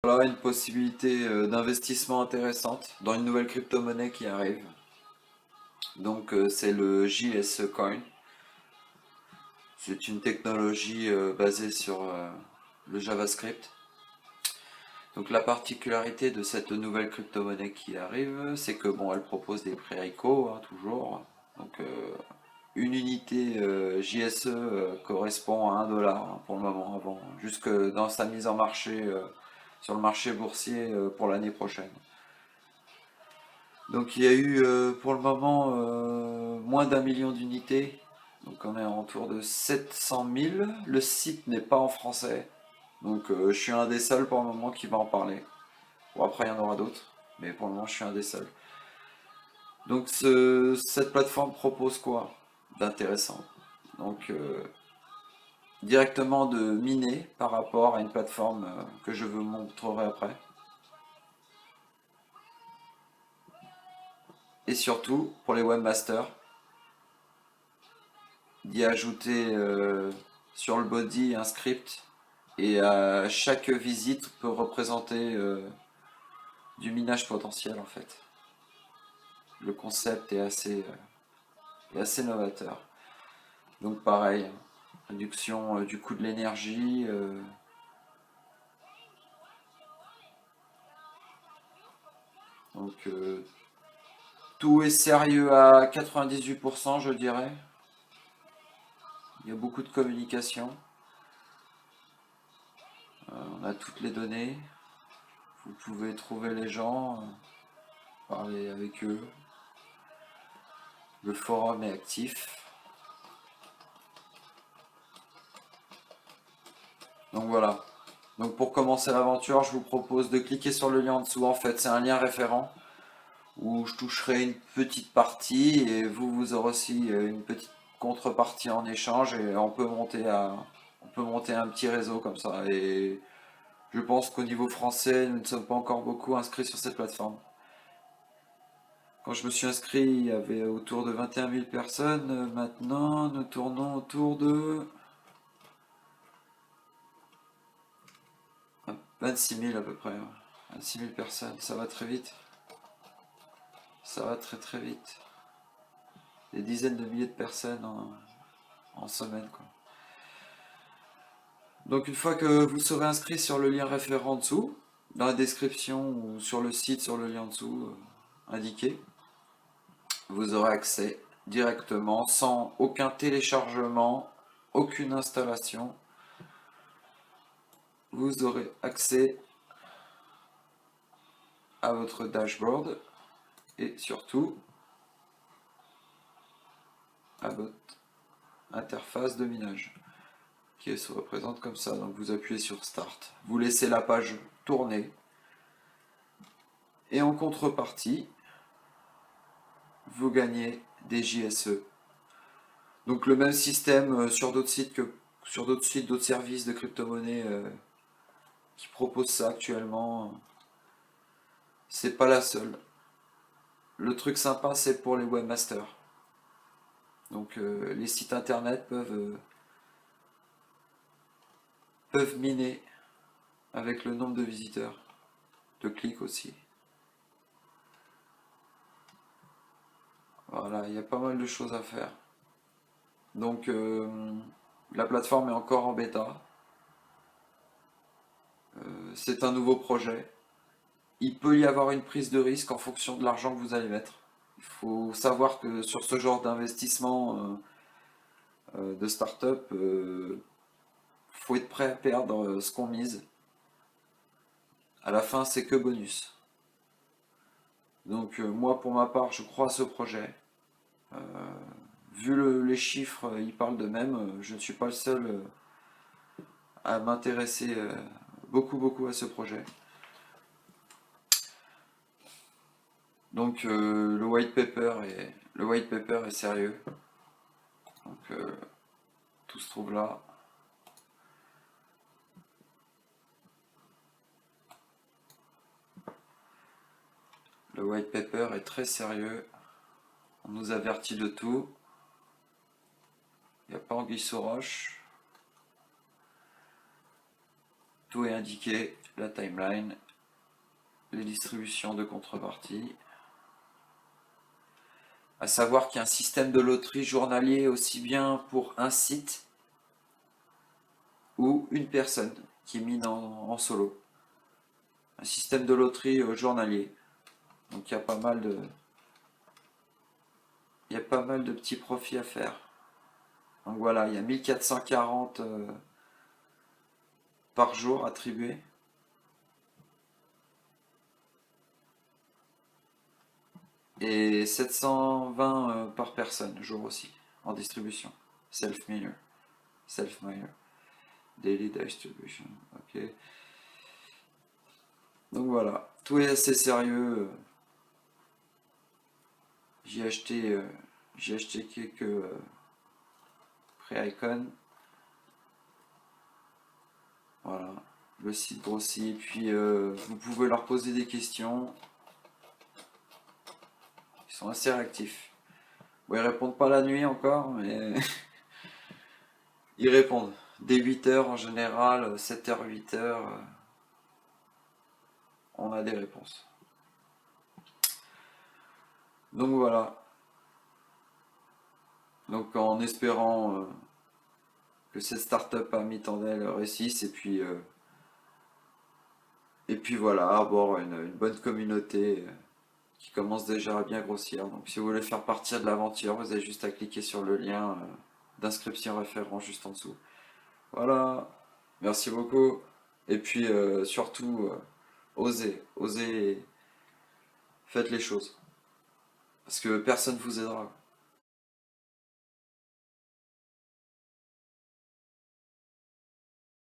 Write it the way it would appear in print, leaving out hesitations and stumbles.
Voilà une possibilité d'investissement intéressante dans une nouvelle crypto-monnaie qui arrive. Donc c'est le JS Coin. C'est une technologie basée sur le JavaScript. Donc la particularité de cette nouvelle crypto-monnaie qui arrive, c'est que bon, elle propose des prix ICO, hein, toujours. Donc une unité JSE correspond à 1 dollar hein, pour le moment, avant, jusque dans sa mise en marché sur le marché boursier pour l'année prochaine. Donc il y a eu pour le moment moins d'1 million d'unités. Donc on est autour de 700 000. Le site n'est pas en français. Donc je suis un des seuls pour le moment qui va en parler. Bon après il y en aura d'autres. Mais pour le moment je suis un des seuls. Donc cette plateforme propose quoi d'intéressant? Donc directement de miner par rapport à une plateforme que je vous montrerai après. Et surtout pour les webmasters, d'y ajouter sur le body un script et chaque visite peut représenter du minage potentiel en fait. Le concept est assez novateur. Donc pareil, réduction du coût de l'énergie. Donc tout est sérieux à 98% je dirais. Il y a beaucoup de communication. On a toutes les données. Vous pouvez trouver les gens, parler avec eux. Le forum est actif. Donc voilà. Donc pour commencer l'aventure, je vous propose de cliquer sur le lien en dessous. En fait, c'est un lien référent où je toucherai une petite partie et vous aurez aussi une petite contrepartie en échange et on peut monter un petit réseau comme ça. Et je pense qu'au niveau français, nous ne sommes pas encore beaucoup inscrits sur cette plateforme. Quand je me suis inscrit, il y avait autour de 21 000 personnes. Maintenant, nous tournons autour de 26 000 à peu près. 26 000 personnes, ça va très vite. Ça va très très vite. Des dizaines de milliers de personnes en semaine, quoi. Donc une fois que vous serez inscrit sur le lien référent en dessous, dans la description ou sur le site, sur le lien en dessous indiqué, vous aurez accès directement, sans aucun téléchargement, aucune installation. Vous aurez accès à votre dashboard et surtout à votre interface de minage qui se représente comme ça. Donc vous appuyez sur Start, vous laissez la page tourner et en contrepartie, vous gagnez des JSE. Donc le même système sur d'autres sites d'autres services de crypto-monnaie qui proposent ça actuellement. C'est pas la seule. Le truc sympa, c'est pour les webmasters. Donc les sites internet peuvent miner avec le nombre de visiteurs, de clics aussi. Voilà, il y a pas mal de choses à faire. Donc la plateforme est encore en bêta. C'est un nouveau projet. Il peut y avoir une prise de risque en fonction de l'argent que vous allez mettre. Il faut savoir que sur ce genre d'investissement de start-up, faut être prêt à perdre ce qu'on mise. À la fin, c'est que bonus. Donc moi, pour ma part, je crois à ce projet. Vu les chiffres, ils parlent d'eux-mêmes. Je ne suis pas le seul à m'intéresser beaucoup à ce projet. Donc le white paper est sérieux. Donc tout se trouve là. Le white paper est très sérieux. On nous avertit de tout. Il n'y a pas anguille sous roche. Tout est indiqué. la timeline, les distributions de contrepartie. À savoir qu'il y a un système de loterie journalier aussi bien pour un site ou une personne qui est mise en solo. Un système de loterie journalier. Donc il y a pas mal de, petits profits à faire. Donc voilà, il y a 1440 par jour attribués. Et 720 par personne, jour aussi, en distribution. Self-miner. Self-miner. Daily distribution. Ok. Donc voilà, tout est assez sérieux. J'ai acheté quelques pré-icons. Voilà, le site grossit. Et puis vous pouvez leur poser des questions. Ils sont assez réactifs. Bon, ils répondent pas la nuit encore, mais ils répondent. Dès 8h en général, 7h, 8h, on a des réponses. Donc voilà. Donc en espérant que cette startup à mi-tendelle réussisse et puis voilà, avoir une bonne communauté qui commence déjà à bien grossir. Donc si vous voulez faire partie de l'aventure, vous avez juste à cliquer sur le lien d'inscription référent juste en dessous. Voilà, merci beaucoup. Et puis surtout, osez, osez, faites les choses. Parce que personne ne vous aidera.